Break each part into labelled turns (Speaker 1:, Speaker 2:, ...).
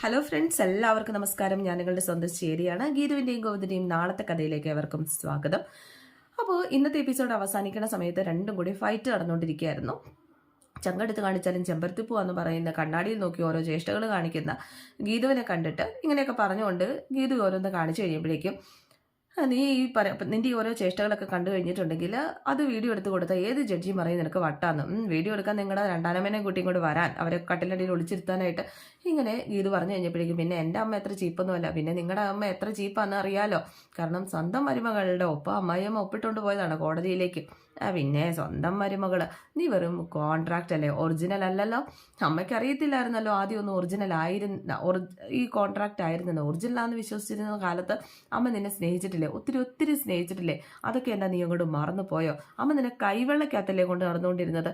Speaker 1: Hello friends, എല്ലാവർക്കും നമസ്കാരം. ഞാൻ നിങ്ങളുടെ സ്വന്തം ചേരിയാണ്. ഗീതുവിൻ്റെയും ഗോവിന്ദൻ്റെയും നാളത്തെ കഥയിലേക്ക് അവർക്കും സ്വാഗതം. അപ്പോൾ ഇന്നത്തെ എപ്പിസോഡ് അവസാനിക്കുന്ന സമയത്ത് രണ്ടും കൂടി ഫൈറ്റ് നടന്നുകൊണ്ടിരിക്കുകയായിരുന്നു. ചങ്കെടുത്ത് കാണിച്ചാലും ചെമ്പരത്തിപ്പൂ എന്ന് പറയുന്ന കണ്ണാടിയിൽ നോക്കി ഓരോ ചേഷ്ടകൾ കാണിക്കുന്ന ഗീതുവിനെ കണ്ടിട്ട് ഇങ്ങനെയൊക്കെ പറഞ്ഞുകൊണ്ട് ഗീതു ഓരോന്ന് കാണിച്ചു കഴിയുമ്പോഴേക്കും നീ നിന്റെ ഈ ഓരോ ചേഷ്ടകളൊക്കെ കണ്ടു കഴിഞ്ഞിട്ടുണ്ടെങ്കിൽ അത് വീഡിയോ എടുത്ത് കൊടുത്താൽ ഏത് ജഡ്ജിയും പറയും നിനക്ക് വട്ടാന്ന്. വീഡിയോ എടുക്കാൻ നിങ്ങളുടെ രണ്ടാനമ്മേനെ കൂട്ടി ഇങ്ങോട്ട് വരാൻ, അവരെ കട്ടിലടിയിൽ ഒളിച്ചിരുത്താനായിട്ട് ഇങ്ങനെ ഗീതു പറഞ്ഞു കഴിഞ്ഞപ്പോഴേക്കും പിന്നെ എൻ്റെ അമ്മ എത്ര ചീപ്പൊന്നുമല്ല, പിന്നെ നിങ്ങളുടെ അമ്മ എത്ര ചീപ്പാന്ന് അറിയാലോ. കാരണം സ്വന്തം മരുമകളുടെ ഒപ്പം അമ്മായിയമ്മ ഒപ്പിട്ടുകൊണ്ട് പോയതാണ് കോടതിയിലേക്ക്. പിന്നെ സ്വന്തം മരുമകള്, നീ വെറും കോൺട്രാക്റ്റ് അല്ലേ, ഒറിജിനൽ അല്ലല്ലോ. അമ്മയ്ക്ക് അറിയത്തില്ലായിരുന്നല്ലോ ആദ്യം ഒന്നും ഒറിജിനൽ ആയിരുന്ന ഈ കോൺട്രാക്റ്റ് ആയിരുന്നെന്ന്. ഒറിജിനലാന്ന് വിശ്വസിച്ചിരുന്ന കാലത്ത് അമ്മ നിന്നെ സ്നേഹിച്ചിട്ടില്ലേ, ഒത്തിരി സ്നേഹിച്ചിട്ടില്ലേ? അതൊക്കെ എന്താ നീ അങ്ങോട്ട് മറന്നു പോയോ? അമ്മ നിന്നെ കൈവെള്ളക്കകത്തല്ലേ കൊണ്ട് നടന്നുകൊണ്ടിരുന്നത്.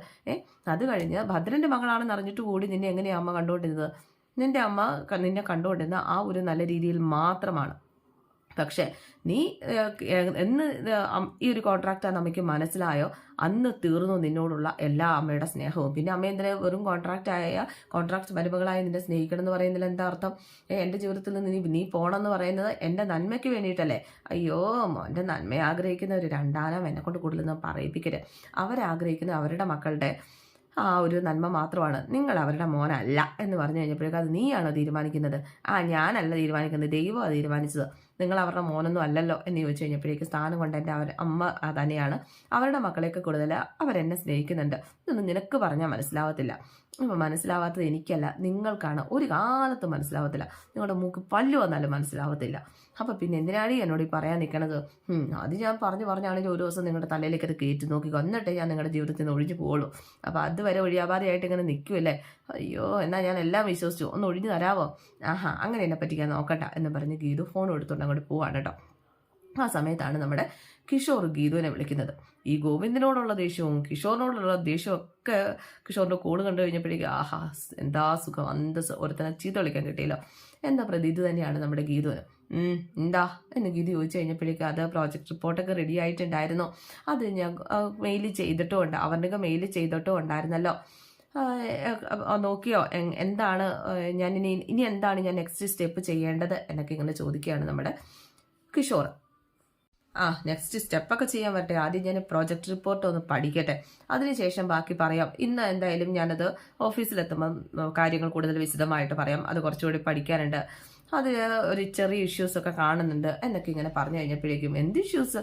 Speaker 1: അത് കഴിഞ്ഞ് ഭദ്രൻ്റെ മകളാണെന്ന് അറിഞ്ഞിട്ട് കൂടി നിന്നെ എങ്ങനെയാണ് അമ്മ കണ്ടുകൊണ്ടിരുന്നത്? നിന്റെ അമ്മ നിന്നെ കണ്ടുകൊണ്ടിരുന്ന ആ ഒരു നല്ല രീതിയിൽ മാത്രമാണ്. പക്ഷെ നീ എന്ന് ഈ ഒരു കോൺട്രാക്റ്റാണ് അമ്മയ്ക്ക് മനസ്സിലായോ, അന്ന് തീർന്നു നിന്നോടുള്ള എല്ലാ അമ്മയുടെ സ്നേഹവും. പിന്നെ അമ്മ എന്തിനാ വെറും കോൺട്രാക്ട് മരുമകളായി നിന്നെ സ്നേഹിക്കണം എന്ന് പറയുന്നതിൽ എന്താ അർത്ഥം? എൻ്റെ ജീവിതത്തിൽ നിന്ന് നീ പോകണമെന്ന് പറയുന്നത് എൻ്റെ നന്മയ്ക്ക് വേണ്ടിയിട്ടല്ലേ? അയ്യോ, എൻ്റെ നന്മ ആഗ്രഹിക്കുന്ന ഒരു രണ്ടാനം എന്നെ കൊണ്ട് കൂടുതലൊന്നും പറയിപ്പിക്കരുത്. അവരാഗ്രഹിക്കുന്ന അവരുടെ മക്കളുടെ ആ ഒരു നന്മ മാത്രമാണ്. നിങ്ങൾ അവരുടെ മോനല്ല എന്ന് പറഞ്ഞു കഴിഞ്ഞപ്പോഴേക്കും അത് നീയാണോ തീരുമാനിക്കുന്നത്? ഞാനല്ല തീരുമാനിക്കുന്നത്, ദൈവമാണ് തീരുമാനിച്ചത്. നിങ്ങൾ അവരുടെ മോനൊന്നും അല്ലല്ലോ എന്ന് ചോദിച്ചു കഴിഞ്ഞപ്പോഴേക്കും സ്ഥാനം കൊണ്ട് എൻ്റെ അമ്മ തന്നെയാണ്. അവരുടെ മക്കളെയൊക്കെ കൂടുതൽ അവരെന്നെ സ്നേഹിക്കുന്നുണ്ട്. ഇതൊന്നും നിനക്ക് പറഞ്ഞാൽ മനസ്സിലാവത്തില്ല. അപ്പം മനസ്സിലാവാത്തത് എനിക്കല്ല, നിങ്ങൾക്കാണ്. ഒരു കാലത്ത് മനസ്സിലാവത്തില്ല. നിങ്ങളുടെ മൂക്ക് പല്ലു വന്നാലും മനസ്സിലാവത്തില്ല. അപ്പം പിന്നെ എന്തിനാണ് എന്നോട് ഈ പറയാൻ നിൽക്കണത്? അത് ഞാൻ പറഞ്ഞാണെങ്കിൽ ഒരു ദിവസം നിങ്ങളുടെ തലയിലേക്ക് അത് കയറ്റി നോക്കി എന്നിട്ടേ ഞാൻ നിങ്ങളുടെ ജീവിതത്തിൽ നിന്ന് ഒഴിഞ്ഞു പോകുള്ളൂ. അപ്പോൾ അതുവരെ ഒഴിയാപാതയായിട്ട് ഇങ്ങനെ നിൽക്കുമല്ലേ? അയ്യോ, എന്നാൽ ഞാൻ എല്ലാം വിശ്വസിച്ചു, ഒന്ന് ഒഴിഞ്ഞു തരാമോ? അങ്ങനെ എന്നെ പറ്റിക്കാൻ നോക്കണ്ട എന്ന് പറഞ്ഞ് ഗീതു ഫോൺ എടുത്തുകൊണ്ട് അങ്ങോട്ട് പോവാണ് കേട്ടോ. ആ സമയത്താണ് നമ്മുടെ കിഷോർ ഗീതുവിനെ വിളിക്കുന്നത്. ഈ ഗോവിന്ദനോടുള്ള ദേഷ്യവും കിഷോറിനോടുള്ള ദേഷ്യവും ഒക്കെ കിഷോറിൻ്റെ കോള് കണ്ടു കഴിഞ്ഞപ്പോഴേക്കും എന്താ സുഖം, ഒരുത്തനെ ചീത്ത വിളിക്കാൻ കിട്ടിയല്ലോ. എന്താ പ്രതീതി തന്നെയാണ് നമ്മുടെ ഗീതുവിന്. എന്താ എന്ന് ഗീതു ചോദിച്ചു കഴിഞ്ഞപ്പോഴേക്കും അത് പ്രോജക്റ്റ് റിപ്പോർട്ടൊക്കെ റെഡി ആയിട്ടുണ്ടായിരുന്നു, അത് ഞാൻ മെയിൽ ചെയ്തിട്ടും ഉണ്ട്, അവരുടെയൊക്കെ മെയിൽ ചെയ്തിട്ടും ഉണ്ടായിരുന്നല്ലോ. നോക്കിയോ, എന്താണ് ഞാൻ ഇനി എന്താണ് ഞാൻ നെക്സ്റ്റ് സ്റ്റെപ്പ് ചെയ്യേണ്ടത് എന്നൊക്കെ ഇങ്ങനെ ചോദിക്കുകയാണ് നമ്മുടെ കിഷോർ. നെക്സ്റ്റ് സ്റ്റെപ്പൊക്കെ ചെയ്യാൻ പറ്റേ, ആദ്യം ഞാൻ പ്രോജക്റ്റ് റിപ്പോർട്ട് ഒന്ന് പഠിക്കട്ടെ, അതിനുശേഷം ബാക്കി പറയാം. ഇന്ന് എന്തായാലും ഞാനത് ഓഫീസിലെത്തുമ്പോൾ കാര്യങ്ങൾ കൂടുതൽ വിശദമായിട്ട് പറയാം. അത് കുറച്ചുകൂടി പഠിക്കാനുണ്ട്, അതിൽ ഒരു ചെറിയ ഇഷ്യൂസൊക്കെ കാണുന്നുണ്ട് എന്നൊക്കെ ഇങ്ങനെ പറഞ്ഞു കഴിഞ്ഞപ്പോഴേക്കും എന്ത് ഇഷ്യൂസ്?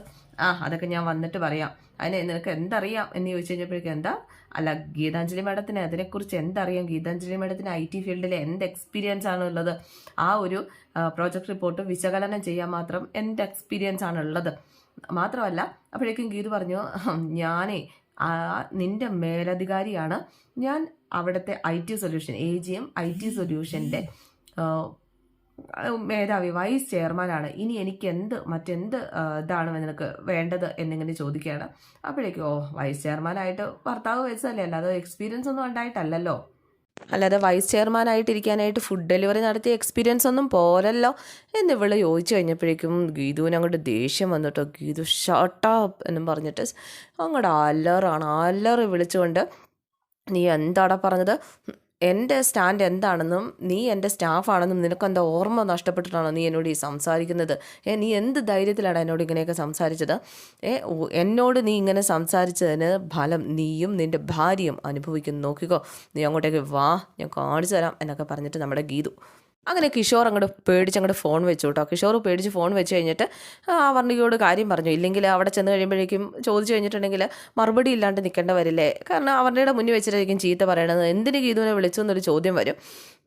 Speaker 1: അതൊക്കെ ഞാൻ വന്നിട്ട് പറയാം. അതിന് നിനക്ക് എന്തറിയാം എന്ന് ചോദിച്ചു കഴിഞ്ഞപ്പോഴേക്കും അല്ല ഗീതാഞ്ജലി മാഡത്തിന് അതിനെക്കുറിച്ച് എന്തറിയാം? ഗീതാഞ്ജലി മാഡത്തിന് IT ഫീൽഡിൽ എന്ത് എക്സ്പീരിയൻസ് ആണ് ഉള്ളത്? ആ ഒരു പ്രോജക്റ്റ് റിപ്പോർട്ട് വിശകലനം ചെയ്യാൻ മാത്രം എന്ത് എക്സ്പീരിയൻസ് ആണ് ഉള്ളത്? മാത്രമല്ല അപ്പോഴേക്കും ഗീതു പറഞ്ഞു, ഞാനേ നിന്റെ മേലധികാരിയാണ്, ഞാൻ അവിടുത്തെ IT സൊല്യൂഷൻ AGM IT സൊല്യൂഷൻ്റെ മേധാവി വൈസ് ചെയർമാനാണ്. ഇനി എനിക്ക് മറ്റെന്ത് ഇതാണ് നിനക്ക് വേണ്ടത് എന്നിങ്ങനെ ചോദിക്കുകയാണ്. അപ്പോഴേക്കും വൈസ് ചെയർമാനായിട്ട് ഭർത്താവ് വെച്ചതല്ലേ, അല്ലാതെ എക്സ്പീരിയൻസ് ഒന്നും ഉണ്ടായിട്ടല്ലല്ലോ. അല്ലാതെ വൈസ് ചെയർമാനായിട്ടിരിക്കാനായിട്ട് ഫുഡ് ഡെലിവറി നടത്തിയ എക്സ്പീരിയൻസ് ഒന്നും പോരല്ലോ എന്നിവള് ചോദിച്ചു കഴിഞ്ഞപ്പോഴേക്കും ഗീതുവിന് അങ്ങോട്ട് ദേഷ്യം വന്നിട്ടോ. ഗീതു ഷട്ടപ്പ് എന്നും പറഞ്ഞിട്ട് അങ്ങോട്ട് അല്ലറി വിളിച്ചുകൊണ്ട്, നീ എന്താടാ പറഞ്ഞത്? എൻ്റെ സ്റ്റാൻഡ് എന്താണെന്നും നീ എൻ്റെ സ്റ്റാഫാണെന്നും നിനക്കെന്താ ഓർമ്മ നഷ്ടപ്പെട്ടിട്ടാണോ നീ എന്നോട് ഈ സംസാരിക്കുന്നത്? നീ എന്ത് ധൈര്യത്തിലാണ് എന്നോട് ഇങ്ങനെയൊക്കെ സംസാരിച്ചത്? എന്നോട് നീ ഇങ്ങനെ സംസാരിച്ചതിന് ഫലം നീയും നിൻ്റെ ഭാര്യയും അനുഭവിക്കുന്നു, നോക്കിക്കോ. നീ അങ്ങോട്ടേക്ക് വാ, ഞാൻ കാണിച്ചു തരാം എന്നൊക്കെ പറഞ്ഞിട്ട് നമ്മുടെ ഗീതു അങ്ങനെ കിഷോർ അങ്ങോട്ട് പേടിച്ച് ഫോൺ വെച്ചു കേട്ടോ. കിഷോർ പേടിച്ച് ഫോൺ വെച്ച് കഴിഞ്ഞിട്ട് വർണ്ണികയോട് കാര്യം പറഞ്ഞു. ഇല്ലെങ്കിൽ അവിടെ ചെന്ന് കഴിയുമ്പോഴേക്കും ചോദിച്ചു കഴിഞ്ഞിട്ടുണ്ടെങ്കിൽ മറുപടി ഇല്ലാണ്ട് നിൽക്കേണ്ട വരില്ലേ? കാരണം അവരുടെ മുന്നിൽ വെച്ചിട്ടായിരിക്കും ചീത്ത പറയണത്. എന്തിന് ഗീതുവിനെ വിളിച്ചു എന്നൊരു ചോദ്യം വരും.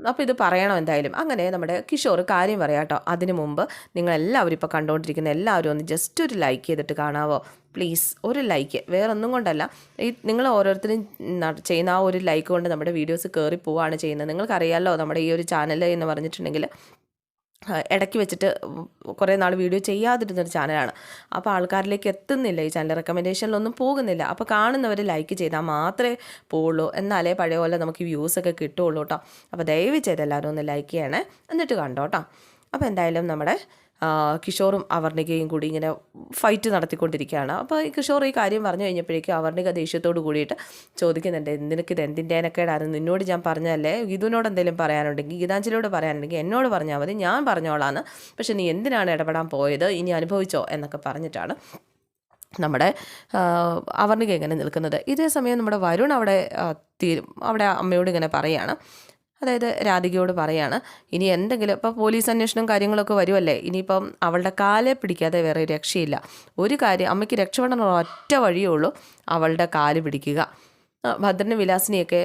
Speaker 1: അപ്പോൾ ഇത് പറയണം എന്തായാലും. അങ്ങനെ നമ്മുടെ കിഷോർ കാര്യം പറയാം കേട്ടോ. അതിനു മുമ്പ് നിങ്ങളെല്ലാവരും ഇപ്പോൾ കണ്ടുകൊണ്ടിരിക്കുന്ന എല്ലാവരും ഒന്ന് ജസ്റ്റ് ഒരു ലൈക്ക് ചെയ്തിട്ട് കാണാവോ പ്ലീസ്? ഒരു ലൈക്ക്, വേറൊന്നും കൊണ്ടല്ല, നിങ്ങൾ ഓരോരുത്തരും ചെയ്യുന്ന ആ ഒരു ലൈക്ക് കൊണ്ട് നമ്മുടെ വീഡിയോസ് കയറി പോവുകയാണ് ചെയ്യുന്നത്. നിങ്ങൾക്കറിയാമല്ലോ നമ്മുടെ ഈ ഒരു ചാനൽ എന്ന് പറഞ്ഞിട്ടുണ്ടെങ്കിൽ ഇടയ്ക്ക് വെച്ചിട്ട് കുറേ നാൾ വീഡിയോ ചെയ്യാതിരുന്നൊരു ചാനലാണ്. അപ്പോൾ ആൾക്കാരിലേക്ക് എത്തുന്നില്ല, ഈ ചാനൽ റെക്കമെൻഡേഷനിലൊന്നും പോകുന്നില്ല. അപ്പോൾ കാണുന്നവർ ലൈക്ക് ചെയ്താൽ മാത്രമേ പോവുള്ളൂ, എന്നാലേ പഴയ പോലെ നമുക്ക് വ്യൂസൊക്കെ കിട്ടുള്ളൂ കേട്ടോ. അപ്പോൾ ദയവ് ചെയ്ത് എല്ലാവരും ഒന്ന് ലൈക്ക് ചെയ്യണേ, എന്നിട്ട് കണ്ടോ കേട്ടോ. അപ്പോൾ എന്തായാലും നമ്മുടെ കിഷോറും അവർണികയും കൂടി ഇങ്ങനെ ഫൈറ്റ് നടത്തിക്കൊണ്ടിരിക്കുകയാണ്. അപ്പോൾ ഈ കിഷോർ ഈ കാര്യം പറഞ്ഞു കഴിഞ്ഞപ്പോഴേക്കും അവർണിക ദേഷ്യത്തോട് കൂടിയിട്ട് ചോദിക്കുന്നുണ്ട്, നിനക്കിത് എന്തിൻ്റെ എനക്കേടായിരുന്നു, നിന്നോട് ഞാൻ പറഞ്ഞതല്ലേ, ഗീതുവിനോട് എന്തെങ്കിലും പറയാനുണ്ടെങ്കിൽ, ഗീതാഞ്ജലിയോട് പറയാനുണ്ടെങ്കിൽ എന്നോട് പറഞ്ഞാൽ മതി, ഞാൻ പറഞ്ഞോളാന്ന്, പക്ഷെ നീ എന്തിനാണ് ഇടപെടാൻ പോയത്, ഇനി അനുഭവിച്ചോ എന്നൊക്കെ പറഞ്ഞിട്ടാണ് നമ്മുടെ അവർണിക ഇങ്ങനെ നിൽക്കുന്നത്. ഇതേ സമയം നമ്മുടെ വരുൺ അവിടെ അമ്മയോട് ഇങ്ങനെ പറയുകയാണ്, അതായത് രാധികയോട് പറയാണ്, ഇനി എന്തെങ്കിലും ഇപ്പോൾ പോലീസ് അന്വേഷണം കാര്യങ്ങളൊക്കെ വരുമല്ലേ, ഇനിയിപ്പം അവളുടെ കാലെ പിടിക്കാതെ വേറെ രക്ഷയില്ല. ഒരു കാര്യം അമ്മയ്ക്ക് രക്ഷപ്പെടാൻ ഒറ്റ വഴിയേ ഉള്ളൂ, അവളുടെ കാല് പിടിക്കുക. ഭദ്രന് വിലാസിനിയൊക്കെ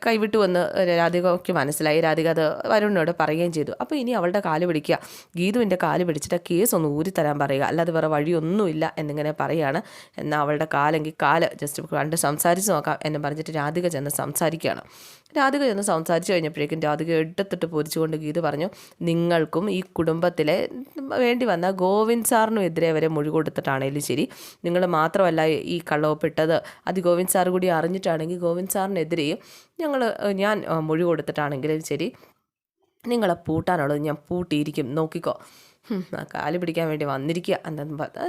Speaker 1: കൈവിട്ടു എന്ന് രാധികയ്ക്ക് മനസ്സിലായി. രാധിക അത് വരുണിനോട് പറയുകയും ചെയ്തു. അപ്പോൾ ഇനി അവളുടെ കാല് പിടിക്കുക, ഗീതുവിൻ്റെ കാല് പിടിച്ചിട്ട് കേസ് ഒന്ന് ഊരിത്തരാൻ പറയുക, അല്ലാതെ വേറെ വഴിയൊന്നുമില്ല എന്നിങ്ങനെ പറയുകയാണ്. എന്നാൽ അവളുടെ കാലെങ്കിൽ കാല് ജസ്റ്റ് കണ്ട് സംസാരിച്ച് നോക്കാം എന്ന് പറഞ്ഞിട്ട് രാധിക ചെന്ന് സംസാരിക്കുകയാണ്. രാധിക ചെന്ന് സംസാരിച്ച് കഴിഞ്ഞപ്പോഴേക്കും രാധിക എടുത്തിട്ട് പൊരിച്ചുകൊണ്ട് ഗീത പറഞ്ഞു, നിങ്ങൾക്കും ഈ കുടുംബത്തിലെ വേണ്ടി വന്ന ഗോവിന്ദ് സാറിനും എതിരെ വരെ മൊഴി കൊടുത്തിട്ടാണേലും ശരി, നിങ്ങൾ മാത്രമല്ല ഈ കള്ളവപ്പിട്ടത്, അത് ഗോവിന്ദ് സാർ കൂടി അറിഞ്ഞിട്ടാണെങ്കിൽ ഗോവിന്ദ് സാറിനെതിരെയും ഞാൻ മൊഴി കൊടുത്തിട്ടാണെങ്കിലും ശരി, നിങ്ങളെ പൂട്ടാനുള്ളത് ഞാൻ പൂട്ടിയിരിക്കും, നോക്കിക്കോ, കാല് പിടിക്കാൻ വേണ്ടി വന്നിരിക്കുക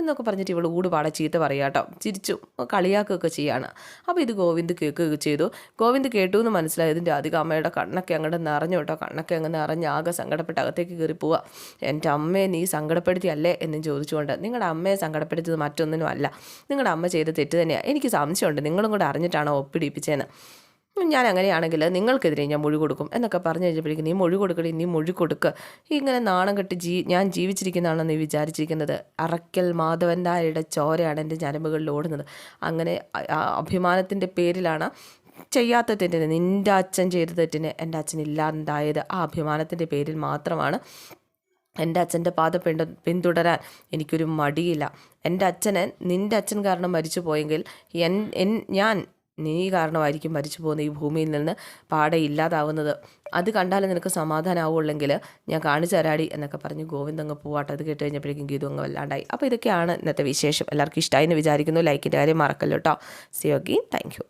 Speaker 1: എന്നൊക്കെ പറഞ്ഞിട്ട് ഇവൾ ഊടുപാടെ ചീത്ത പറയുക കേട്ടോ. ചിരിച്ചു കളിയാക്കുകയൊക്കെ ചെയ്യാണ്. അപ്പോൾ ഇത് ഗോവിന്ദ് കേൾക്കുകയൊക്കെ ചെയ്തു. ഗോവിന്ദ് കേട്ടു എന്ന് മനസ്സിലായതിൻ്റെ അധികം അമ്മയുടെ കണ്ണൊക്കെ അങ്ങോട്ട് നിറഞ്ഞു കേട്ടോ. കണ്ണൊക്കെ അങ്ങ് നിറഞ്ഞ് ആകെ സങ്കടപ്പെട്ട് അകത്തേക്ക് കയറി പോവുക. എൻ്റെ അമ്മയെ നീ സങ്കടപ്പെടുത്തിയല്ലേ എന്നും ചോദിച്ചുകൊണ്ട്, നിങ്ങളുടെ അമ്മയെ സങ്കടപ്പെടുത്തിയത് മറ്റൊന്നിനും അല്ല, നിങ്ങളുടെ അമ്മ ചെയ്ത തെറ്റ് തന്നെയാണ്, എനിക്ക് സംശയമുണ്ട് നിങ്ങളും കൂടെ അറിഞ്ഞിട്ടാണോ ഒപ്പിടിപ്പിച്ചതെന്ന്, ഞാൻ അങ്ങനെയാണെങ്കിൽ നിങ്ങൾക്കെതിരെ ഞാൻ മൊഴി കൊടുക്കും എന്നൊക്കെ പറഞ്ഞു കഴിഞ്ഞപ്പോഴേക്കും, നീ മൊഴി കൊടുക്കണേ, നീ മൊഴി കൊടുക്കുക, ഇങ്ങനെ നാണം കെട്ട് ഞാൻ ജീവിച്ചിരിക്കുന്നതാണെന്ന് നീ വിചാരിച്ചിരിക്കുന്നത്, അറക്കൽ മാധവൻ്റെ ചോരയാണ് എൻ്റെ ഞരമ്പുകളിൽ ഓടുന്നത്, അങ്ങനെ അഭിമാനത്തിൻ്റെ പേരിലാണ് ചെയ്യാത്ത തെറ്റിന്, നിൻ്റെ അച്ഛൻ ചെയ്ത തെറ്റിന് എൻ്റെ അച്ഛൻ ഇല്ലാണ്ടായത് ആ അഭിമാനത്തിൻ്റെ പേരിൽ മാത്രമാണ്. എൻ്റെ അച്ഛൻ്റെ പാത പിന്തുടരാൻ എനിക്കൊരു മടിയില്ല. എൻ്റെ അച്ഛനെ നിൻ്റെ അച്ഛൻ കാരണം മരിച്ചു പോയെങ്കിൽ നീ കാരണമായിരിക്കും മരിച്ചു പോകുന്ന ഈ ഭൂമിയിൽ നിന്ന് പാടെ ഇല്ലാതാവുന്നത്, അത് കണ്ടാലും നിനക്ക് സമാധാനമാവുള്ളെങ്കിൽ ഞാൻ കാണിച്ചു തരാടി എന്നൊക്കെ പറഞ്ഞ് ഗോവിന്ദ് അങ്ങ് പോവാട്ടോ. അത് കേട്ട് കഴിഞ്ഞപ്പോഴേക്കും ഗീതു അങ്ങ് വല്ലാണ്ടായി. അപ്പോൾ ഇതൊക്കെയാണ് ഇന്നത്തെ വിശേഷം. എല്ലാവർക്കും ഇഷ്ടമായി എന്ന് വിചാരിക്കുന്നു. ലൈക്കിൻ്റെ കാര്യം മറക്കല്ലോ കേട്ടോ. C you again. Thank you.